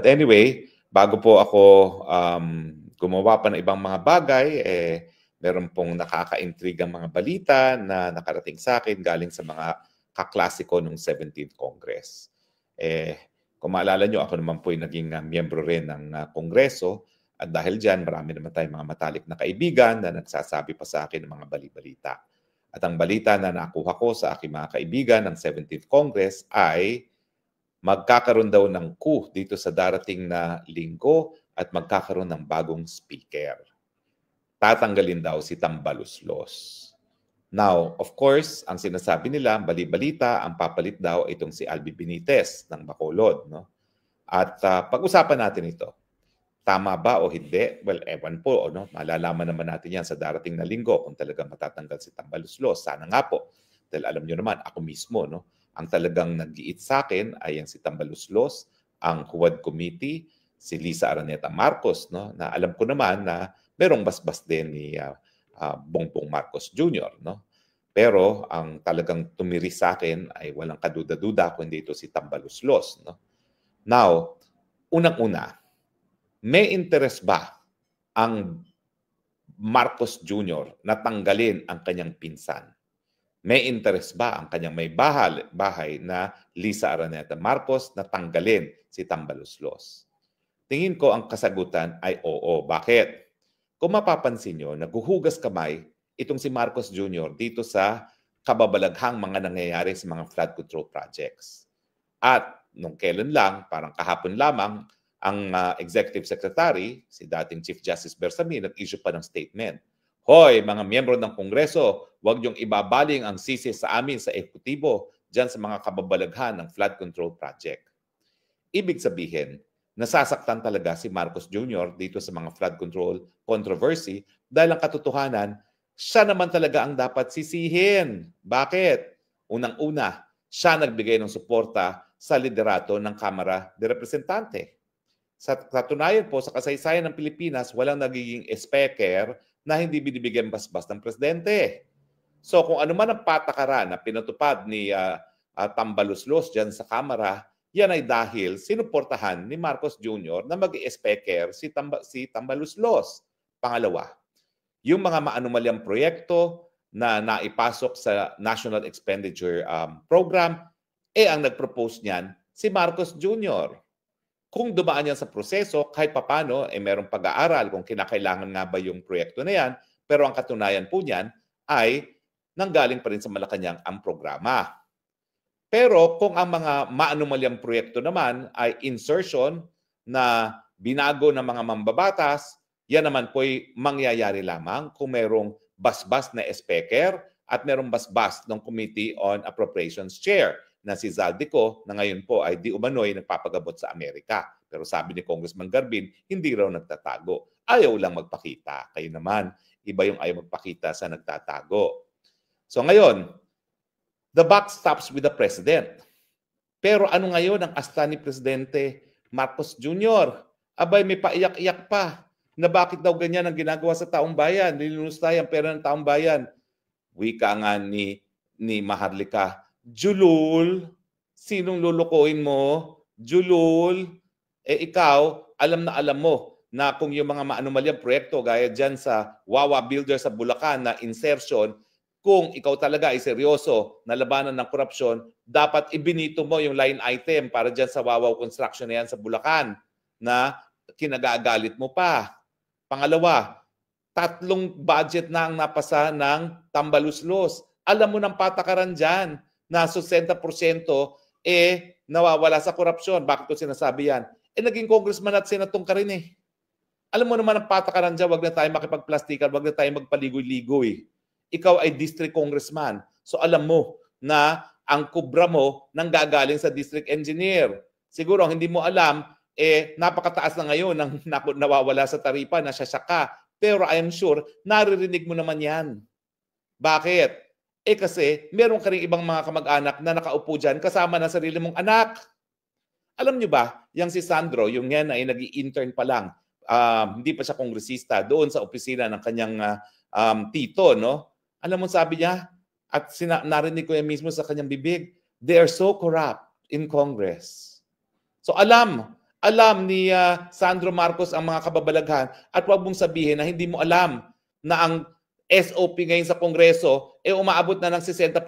Anyway, bago po ako gumawa pa ng ibang mga bagay, meron pong nakaka-intrigang mga balita na nakarating sa akin galing sa mga kaklase ko nung 17th Congress. Kung maalala nyo, ako naman po ay naging miyembro rin ng Kongreso at dahil dyan, marami naman tayong mga matalik na kaibigan na nagsasabi pa sa akin ng mga bali-balita. At ang balita na nakuha ko sa aking mga kaibigan ng 17th Congress ay magkakaroon daw ng coup dito sa darating na linggo at magkakaroon ng bagong speaker. Tatanggalin daw si Tambaluslos. Now, of course, ang sinasabi nila, bali-balita, ang papalit daw itong si Albi Benitez ng Bacolod. No? At pag-usapan natin ito. Tama ba o hindi? Well, ewan po. No? Malalaman naman natin yan sa darating na linggo kung talagang matatanggal si Tambaluslos. Sana nga po. Dahil alam nyo naman, ako mismo, no? Ang talagang nag-iit sa akin ay ang si Tambaluslos, ang Huwad Committee, si Lisa Araneta Marcos, no? Na alam ko naman na merong basbas din ni Bongbong Marcos Jr., no? Pero ang talagang tumiris sa akin ay walang kaduda-duda kundi ito si Tambaluslos, no? Now, unang-una, may interes ba ang Marcos Jr. na tanggalin ang kanyang pinsan? May interes ba ang kanyang may bahay na Lisa Araneta Marcos na tanggalin si Tambaluslos? Tingin ko ang kasagutan ay oo. Bakit? Kung mapapansin nyo, naghuhugas kamay itong si Marcos Jr. dito sa kababalaghang mga nangyayari sa mga flood control projects. At nung kailan lang, parang kahapon lamang, ang Executive Secretary, si dating Chief Justice Bersamin, nag-issue pa ng statement. Hoy, mga miyembro ng Kongreso, huwag niyong ibabaling ang sisi sa amin sa ekutibo dyan sa mga kababalaghan ng flood control project. Ibig sabihin, nasasaktan talaga si Marcos Jr. dito sa mga flood control controversy dahil ang katotohanan, siya naman talaga ang dapat sisihin. Bakit? Unang-una, siya nagbigay ng suporta sa liderato ng Kamara de Representante. Sa katunayan po, sa kasaysayan ng Pilipinas, walang nagiging speaker na hindi binibigyan basbas ng presidente. So kung ano man ang patakaran na pinatupad ni Tambaluslos dyan sa Kamara, yan ay dahil sinuportahan ni Marcos Jr. na mag-i-speaker si Tambaluslos. Pangalawa, yung mga maanumalyang proyekto na naipasok sa National Expenditure Program, ang nag-propose niyan si Marcos Jr. Kung dumaan yan sa proseso, kahit papano, merong pag-aaral kung kinakailangan nga ba yung proyekto na yan, pero ang katunayan po niyan ay nanggaling pa rin sa Malacanang ang programa. Pero kung ang mga maanumalyang proyekto naman ay insertion na binago ng mga mambabatas, yan naman po'y mangyayari lamang kung merong basbas na speaker at merong basbas ng Committee on Appropriations Chair na si Zaldico na ngayon po ay di umano'y nagpapagabot sa Amerika. Pero sabi ni Congressman Garbin, hindi raw nagtatago. Ayaw lang magpakita. Kayo naman, iba yung ayaw magpakita sa nagtatago. So ngayon, the buck stops with the President. Pero ano ngayon ang asta ni Presidente Marcos Jr.? Abay, may paiyak-iyak pa na bakit daw ganyan ang ginagawa sa taong bayan, nilunustay ang pera ng taong bayan. Wika nga ni Maharlika, Julul, sinong lulukuin mo? Julul, ikaw, alam na alam mo na kung yung mga maanumalyang proyekto gaya dyan sa Wawa Builder sa Bulacan na insertion, kung ikaw talaga ay seryoso na labanan ng korupsyon, dapat ibinito mo yung line item para dyan sa Wawa Construction na yan sa Bulacan na kinagagalit mo pa. Pangalawa, 3 budget na ang napasa ng Tambaluslos. Alam mo ng patakaran dyan na 60% nawawala sa korupsyon. Bakit ko sinasabi yan? Naging congressman at senatong ka rin eh. Alam mo naman ang patakaran dyan, wag na tayo makipagplastikan, wag na tayo magpaligoy-ligoy. Ikaw ay district congressman. So alam mo na ang kubra mo nanggagaling sa district engineer. Siguro hindi mo alam, napakataas na ngayon ng nawawala sa taripa na sasaka. Pero I am sure, naririnig mo naman yan. Bakit? Kasi meron ka rin ibang mga kamag-anak na nakaupo dyan kasama na sarili mong anak. Alam nyo ba, yung si Sandro, yung yan ay nag-i-intern pa lang, hindi pa siya kongresista, doon sa opisina ng kanyang tito, no? Alam mo sabi niya, at narinig ko yan mismo sa kanyang bibig, they are so corrupt in Congress. So alam Alam ni Sandro Marcos ang mga kababalaghan at huwag mong sabihin na hindi mo alam na ang SOP ngayon sa Kongreso umaabot na ng 60%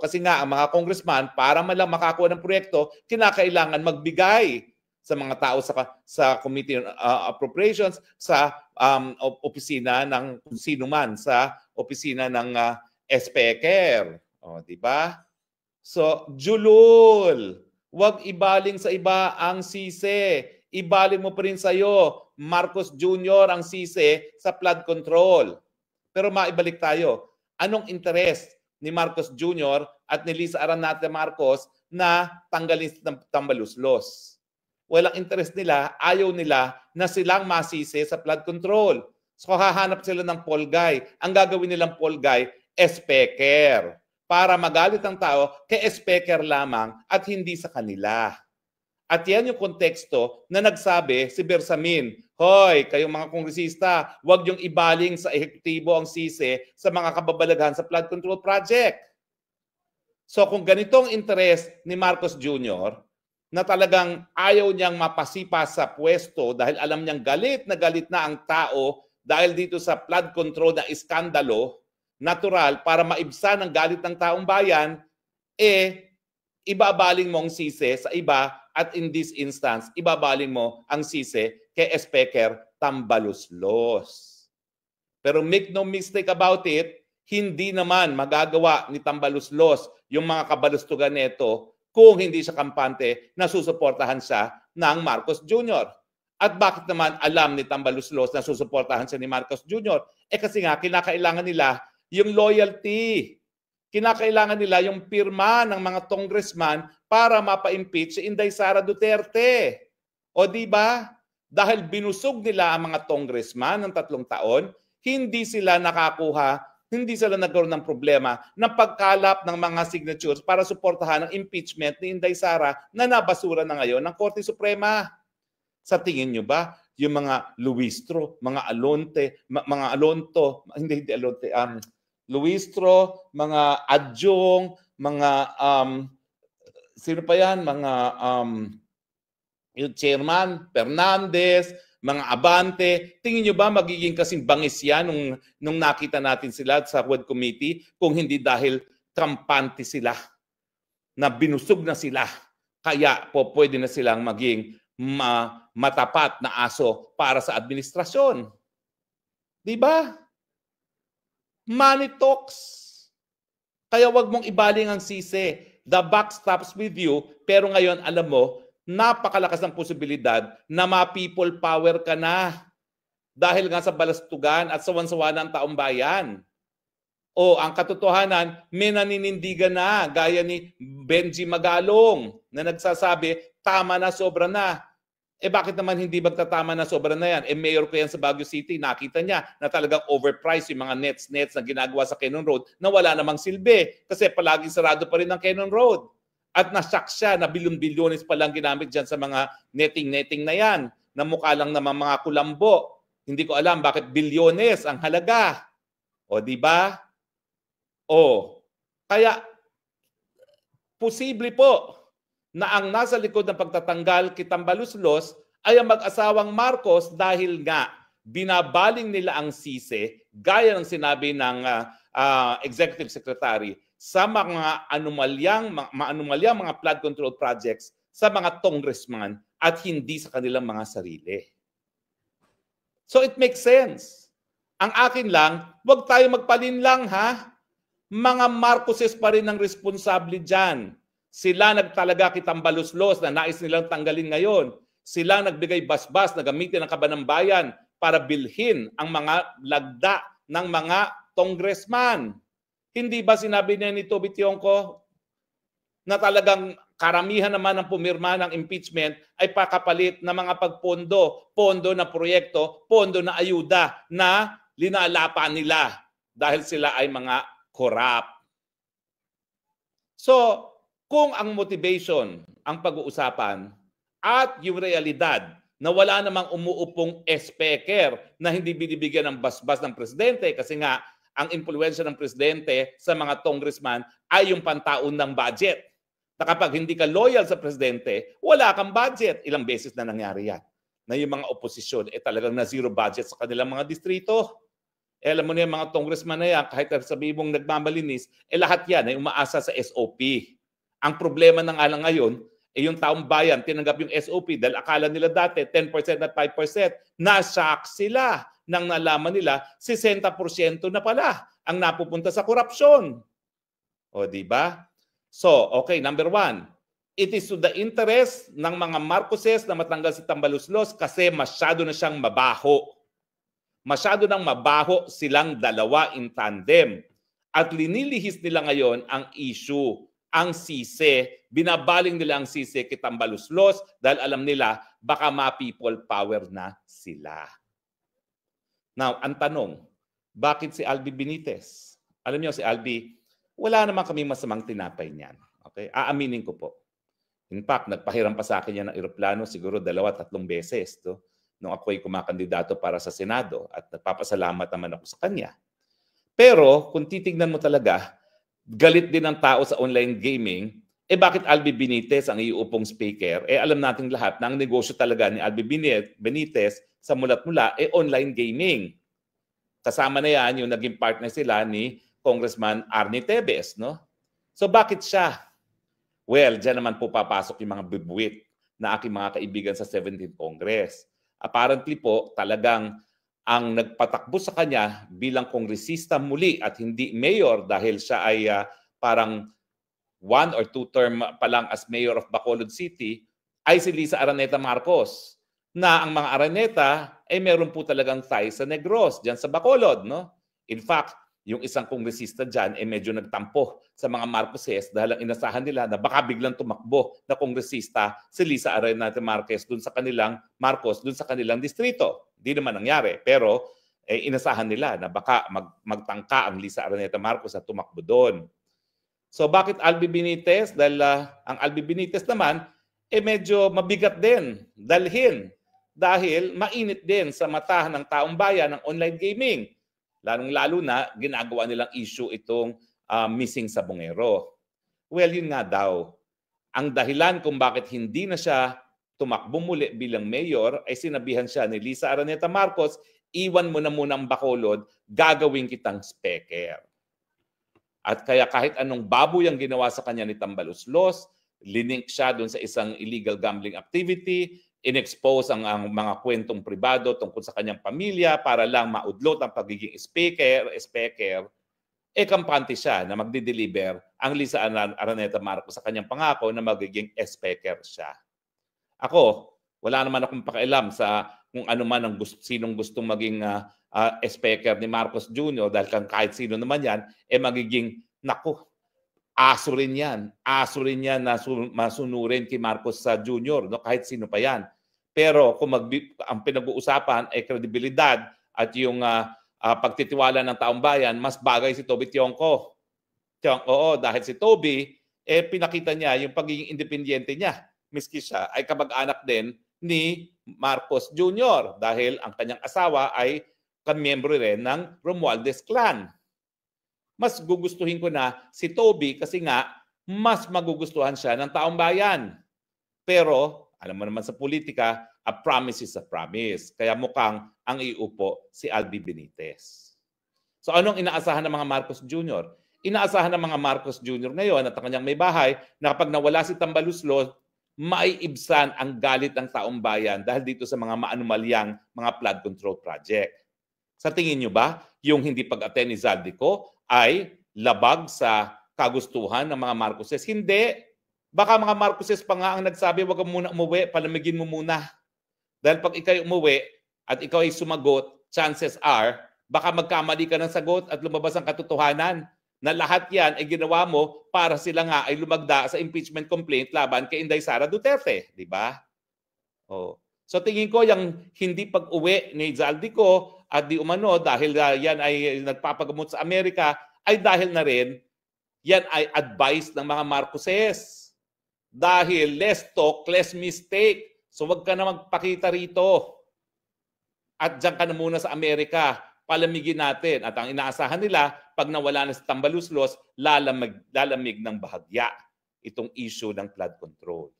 kasi nga ang mga congressman para man lang makakuha ng proyekto, kinakailangan magbigay sa mga tao sa Committee on Appropriations, sa opisina ng kung sino man, sa opisina ng SPECER. O, di ba? So, julul. Huwag ibaling sa iba ang sisi. Ibaling mo pa rin sa'yo, Marcos Jr. ang sisi sa flood control. Pero maibalik tayo. Anong interes ni Marcos Jr. at ni Lisa Aranate Marcos na tanggalin ng tambaluslos? Walang interes nila, ayaw nila na silang masisi sa flood control. So hahanap sila ng Paul Guy. Ang gagawin nilang Paul Guy, SPECER. Para magalit ang tao kay SPECER lamang at hindi sa kanila. At yan yung konteksto na nagsabi si Bersamin, hoy, kayong mga kongresista, huwag yung ibaling sa ehekutibo ang sisi sa mga kababalaghan sa flood control project. So kung ganitong interes ni Marcos Jr., na talagang ayaw niyang mapasipa sa pwesto dahil alam niyang galit na ang tao dahil dito sa flood control na iskandalo, natural, para maibsan ang galit ng taong bayan, ibabaling mo ang sisi sa iba at in this instance, ibabaling mo ang sisi kay SPECER Tambaluslos. Pero make no mistake about it, hindi naman magagawa ni Tambaluslos yung mga kabalustugan nito kung hindi siya kampante na susuportahan siya ng Marcos Jr. At bakit naman alam ni Tambaluslos na susuportahan siya ni Marcos Jr.? Kasi nga, kinakailangan nila yung loyalty. Kinakailangan nila yung pirma ng mga congressman para mapa-impeach si Inday Sara Duterte. O di ba? Dahil binusog nila ang mga congressman ng 3 taon, hindi sila nagkaroon ng problema ng pagkalap ng mga signatures para suportahan ang impeachment ni Inday Sara na nabasura na ngayon ng Korte Suprema. Sa tingin nyo ba, yung mga Luistro, mga Alonto, Luistro, mga Adjong, mga sino pa yan? Mga yung chairman, Fernandez, mga Abante, tingin nyo ba magiging kasing bangis yan nung nakita natin sila sa WOD Committee kung hindi dahil kampante sila, na binusog na sila, kaya po pwede na silang maging matapat na aso para sa administrasyon. Di ba? Money talks. Kaya wag mong ibaling ang sisi. The buck stops with you, pero ngayon alam mo, napakalakas ng posibilidad na ma-people power ka na dahil nga sa balastugan at sawan-sawa na ang taong bayan. O ang katotohanan, may naninindigan na gaya ni Benji Magalong na nagsasabi, tama na, sobra na. Bakit naman hindi magtatama na, sobra na yan? Mayor ko yan sa Baguio City, nakita niya na talagang overpriced yung mga nets na ginagawa sa Cannon Road na wala namang silbi kasi palaging sarado pa rin ang Cannon Road. At na-shock siya na bilyon-bilyones pa lang ginamit dyan sa mga netting na yan, na mukha lang naman mga kulambo. Hindi ko alam bakit bilyones ang halaga. O, di ba? O, kaya posible po na ang nasa likod ng pagtatanggal kay Tambaluslos ay ang mag-asawang Marcos dahil nga binabaling nila ang sisi, gaya ng sinabi ng Executive Secretary, sa mga anomalyang mga flood control projects sa mga congressman at hindi sa kanilang mga sarili. So it makes sense. Ang akin lang, wag tayo magpalinlang ha. Mga Marcoses pa rin ang responsable dyan. Sila nagtalaga kay Tambaluslos na nais nilang tanggalin ngayon. Sila nagbigay basbas na gamitin ang kaban ng bayan para bilhin ang mga lagda ng mga congressman. Hindi ba sinabi niya ni Toby Tionco na talagang karamihan naman ng pumirma ng impeachment ay pakapalit na mga pagpondo, pondo na proyekto, pondo na ayuda na linalapa nila dahil sila ay mga corrupt. So, kung ang motivation ang pag-uusapan at yung realidad na wala namang umuupong SPECER na hindi binibigyan ng basbas ng presidente kasi nga ang impluwensya ng presidente sa mga congressman ay yung pantaon ng budget. na kapag hindi ka loyal sa presidente, wala kang budget. Ilang beses na nangyari yan. Na yung mga oposisyon, talagang na zero budget sa kanilang mga distrito. Alam mo na yung mga congressman na yan, kahit sabihin mong nagmamalinis, lahat yan ay umaasa sa SOP. Ang problema na nga lang ngayon, yung taong bayan tinanggap yung SOP dahil akala nila dati 10% at 5%, na-shock sila nang nalaman nila 60% na pala ang napupunta sa korupsyon. O, di ba? So, okay, number 1. It is to the interest ng mga Marcoses na matanggal si Tambaluslos kasi masyado na siyang mabaho. Masyado nang mabaho silang dalawa in tandem. At linilihis nila ngayon ang issue, ang sisi. Binabaling nila ang sisi kay Tambaluslos dahil alam nila baka ma-people power na sila. Now, ang tanong, bakit si Albi Benitez? Alam niyo si Albi, wala naman kami masamang tinapay niyan. Okay? Aaminin ko po. In fact, nagpahiram pa sa akin yan ng eroplano siguro 2-3 beses nung ako'y kumakandidato para sa Senado at nagpapasalamat naman ako sa kanya. Pero kung titignan mo talaga, galit din ang tao sa online gaming, bakit Albi Benitez ang iupong speaker? Alam nating lahat na ang negosyo talaga ni Albi Benitez sa mulat mula online gaming. Kasama na yan yung naging partner sila ni Congressman Arnie Tevez, no? So bakit siya? Well, dyan naman po papasok yung mga bibuwit na aking mga kaibigan sa 17th Congress. Apparently po, talagang ang nagpatakbo sa kanya bilang kongresista muli at hindi mayor dahil siya ay parang 1 or 2 term pa lang as mayor of Bacolod City, ay si Lisa Araneta Marcos. Na ang mga Araneta ay meron po talagang ties sa Negros, dyan sa Bacolod, no? In fact, yung isang kongresista dyan medyo nagtampo sa mga Marcoses dahil ang inasahan nila na baka biglang tumakbo na kongresista si Lisa Araneta Marquez dun sa kanilang Marcos, dun sa kanilang distrito. Hindi naman nangyari, pero inasahan nila na baka magtangka ang Lisa Araneta Marcos at tumakbo doon. So bakit Albi Benitez? Dahil ang Albi Benitez naman medyo mabigat din dalhin dahil mainit din sa mata ng taong bayan ng online gaming. Lalong-lalo na ginagawa nilang issue itong missing sabongero. Well, yun nga daw. Ang dahilan kung bakit hindi na siya tumakbo muli bilang mayor ay sinabihan siya ni Lisa Araneta Marcos, iwan mo na muna ang Bacolod, gagawin kitang speaker. At kaya kahit anong baboy ang ginawa sa kanya ni Tambaluslos, linink siya doon sa isang illegal gambling activity, in-expose ang mga kwentong pribado tungkol sa kanyang pamilya para lang maudlot ang pagiging speaker, kampante siya na magdi-deliver ang Lisa Araneta Marcos sa kanyang pangako na magiging speaker siya. Ako, wala naman akong pakialam sa kung ano man ang sinong gustong maging speaker ni Marcos Jr. dahil kahit sino naman yan, magiging, naku, aso rin yan. Aso rin yan na masunurin kay Marcos Jr., no? Kahit sino pa yan. Pero kung ang pinag-uusapan ay kredibilidad at yung pagtitiwala ng taong bayan, mas bagay si Toby Tionco. Oo, dahil si Toby, pinakita niya yung pagiging independyente niya. Miski siya ay kamag-anak din ni Marcos Jr. dahil ang kanyang asawa ay kamiyembro rin ng Romualdez clan. Mas gugustuhin ko na si Toby kasi nga mas magugustuhan siya ng taong bayan. Pero alam mo naman sa politika, a promise is a promise. Kaya mukhang ang iupo si Albi Benitez. So anong inaasahan ng mga Marcos Jr.? Inaasahan ng mga Marcos Jr. ngayon at ang kanyang may bahay na kapag nawala si Tambaluslos, maiibsan ang galit ng taong bayan dahil dito sa mga maanumalyang mga flood control project. Sa tingin nyo ba, yung hindi pag-attend ni Zaldico ay labag sa kagustuhan ng mga Marcoses? Hindi. Baka mga Marcoses pa nga ang nagsabi, wag ka muna umuwi, palamigin mo muna. Dahil pag ikaw umuwi at ikaw ay sumagot, chances are, baka magkamali ka ng sagot at lumabas ang katotohanan na lahat yan ay ginawa mo para sila nga ay lumagda sa impeachment complaint laban kay Inday Sara Duterte. Di ba? Oh. So tingin ko yung hindi pag-uwi ni Zaldico at di umano dahil yan ay nagpapagamot sa Amerika ay dahil na rin yan ay advice ng mga Marcoses. Dahil less talk, less mistake. So wag ka na magpakita rito. At diyan ka na muna sa Amerika. Palamigin natin. At ang inaasahan nila, pag nawala na si Tambaluslos, lalamig ng bahagya. itong issue ng flood control.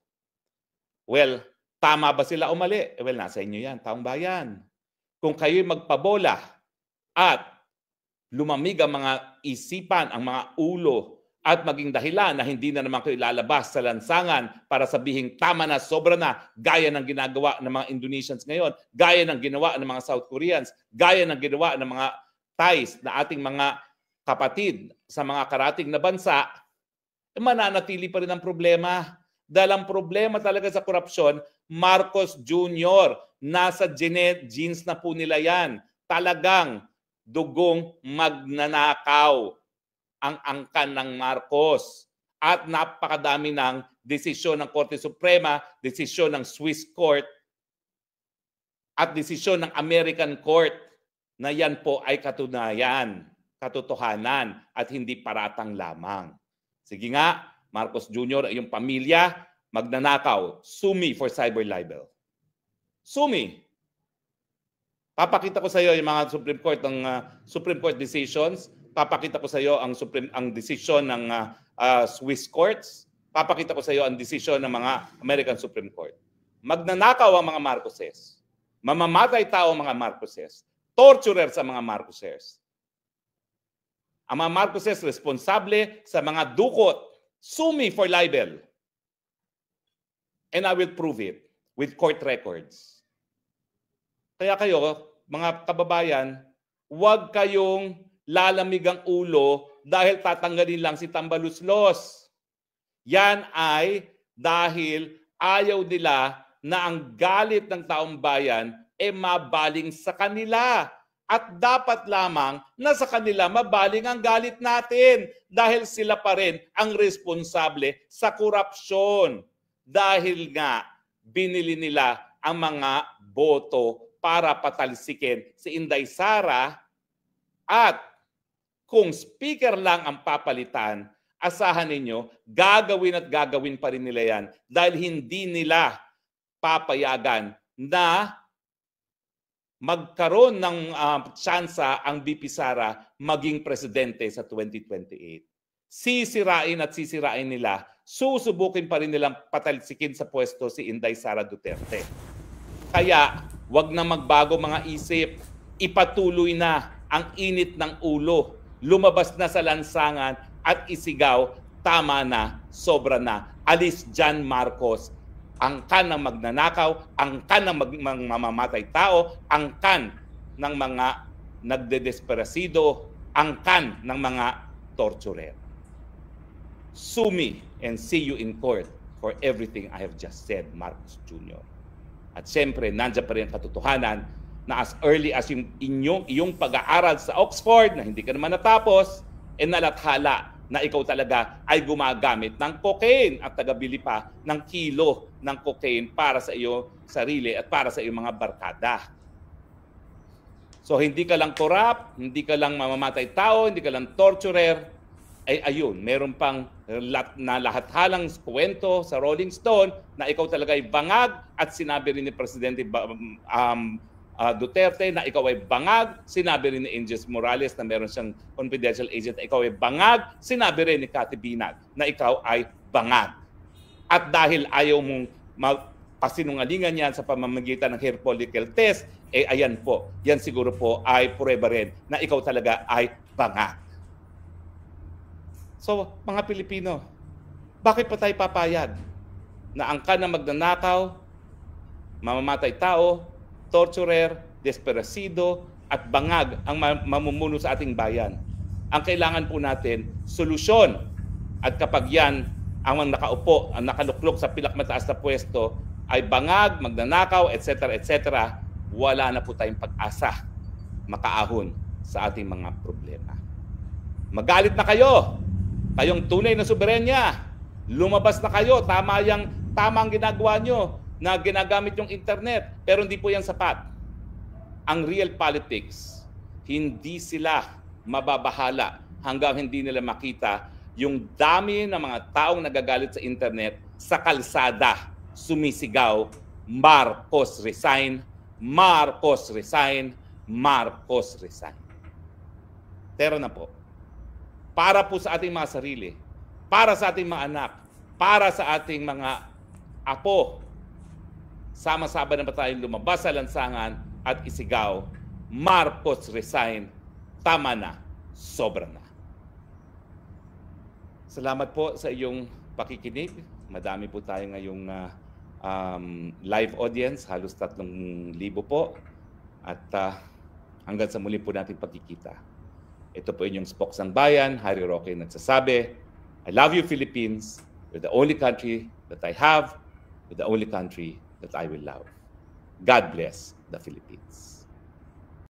Well, tama ba sila o mali? Well, nasa inyo yan, taong bayan. Kung kayo'y magpabola at lumamig ang mga isipan, ang mga ulo, at maging dahilan na hindi na naman kayo lalabas sa lansangan para sabihin tama na, sobra na, gaya ng ginagawa ng mga Indonesians ngayon, gaya ng ginawa ng mga South Koreans, gaya ng ginawa ng mga Thais na ating mga kapatid sa mga karating na bansa, mananatili pa rin ang problema. Dahil ang problema talaga sa korupsyon, Marcos Jr., nasa genes na po nila yan. Talagang dugong magnanakaw ang angkan ng Marcos. At napakadami ng desisyon ng Korte Suprema, desisyon ng Swiss Court, at desisyon ng American Court na yan po ay katunayan, katotohanan, at hindi paratang lamang. Sige nga, Marcos Jr. ay yung pamilya, magnanakaw, sue me for cyber libel. Sue me. Papakita ko sa iyo yung mga Supreme Court decisions. Papakita ko sa iyo ang desisyon ng Swiss courts. Papakita ko sa iyo ang desisyon ng mga American Supreme Court. Magnanakaw ang mga Marcoses. Mamamatay tao ang mga Marcoses. Torturer sa mga Marcoses. Ang mga Marcoses responsable sa mga dukot. Sue me for libel. And I will prove it with court records. Kaya kayo, mga kababayan, huwag kayong lalamig ang ulo dahil tatanggalin lang si Tambaluslos. Yan ay dahil ayaw nila na ang galit ng taong bayan mabaling sa kanila. At dapat lamang na sa kanila mabaling ang galit natin dahil sila pa rin ang responsable sa korupsyon. Dahil nga binili nila ang mga boto para patalsikin si Inday Sara, at kung speaker lang ang papalitan, asahan ninyo, gagawin at gagawin pa rin nila yan dahil hindi nila papayagan na magkaroon ng tsansa ang VP Sara maging presidente sa 2028. Sisirain at sisirain nila, susubukin pa rin nilang patalsikin sa pwesto si Inday Sara Duterte. Kaya, wag na magbago mga isip, ipatuloy na ang init ng ulo, lumabas na sa lansangan at isigaw, tama na, sobra na, alis dyan Marcos. Angkan ng magnanakaw, angkan ng mamamatay tao, angkan ng mga nagdedesperasido, angkan ng mga torturer. Sue me and see you in court for everything I have just said, Marcos Jr. At siyempre, nandiyan pa rin ang katotohanan na as early as yung iyong pag-aaral sa Oxford na hindi ka naman natapos, nalathala na ikaw talaga ay gumagamit ng cocaine at tagabili pa ng kilo ng cocaine para sa iyo sarili at para sa iyong mga barkada. So hindi ka lang corrupt, hindi ka lang mamamatay tao, hindi ka lang torturer, ay ayun, meron pang lahat-halang kwento sa Rolling Stone na ikaw talaga ay bangag at sinabi rin ni Presidente Duterte na ikaw ay bangag, sinabi rin ni Inges Morales na meron siyang confidential agent na ikaw ay bangag, sinabi rin ni Cathy Binag na ikaw ay bangag. At dahil ayaw mong pasinungalingan yan sa pamamagitan ng hair follicle test, ayan po, yan siguro po ay prueba rin na ikaw talaga ay bangag. So, mga Pilipino, bakit pa tayo papayag na angkan na magnanakaw, mamamatay tao, torturer, desperasido, at bangag ang mamumuno sa ating bayan? Ang kailangan po natin, solusyon. At kapag yan, ang nakaupo, ang nakaluklok sa pinakmataas na pwesto, ay bangag, magnanakaw, etc., etc., wala na po tayong pag-asa makaahon sa ating mga problema. Magalit na kayo! Kayong tunay na soberenya, lumabas na kayo, tama ang ginagawa nyo na ginagamit yung internet, pero hindi po yan sapat. Ang real politics, hindi sila mababahala hanggang hindi nila makita yung dami ng mga taong nagagalit sa internet sa kalsada, sumisigaw, Marcos resign, Marcos resign, Marcos resign. Pero na po, para po sa ating mga sarili, para sa ating mga anak, para sa ating mga apo. Sama-sama na ba tayong lumabas sa lansangan at isigaw, Marcos resign, tama na, sobra na. Salamat po sa iyong pakikinig. Madami po tayo ngayong live audience, halos 3,000 po. At hanggang sa muli po natin pagkikita. Ito po inyong Spoksang Bayan, Harry Roque nagsasabi, I love you Philippines, you're the only country that I have, you're the only country that I will love. God bless the Philippines.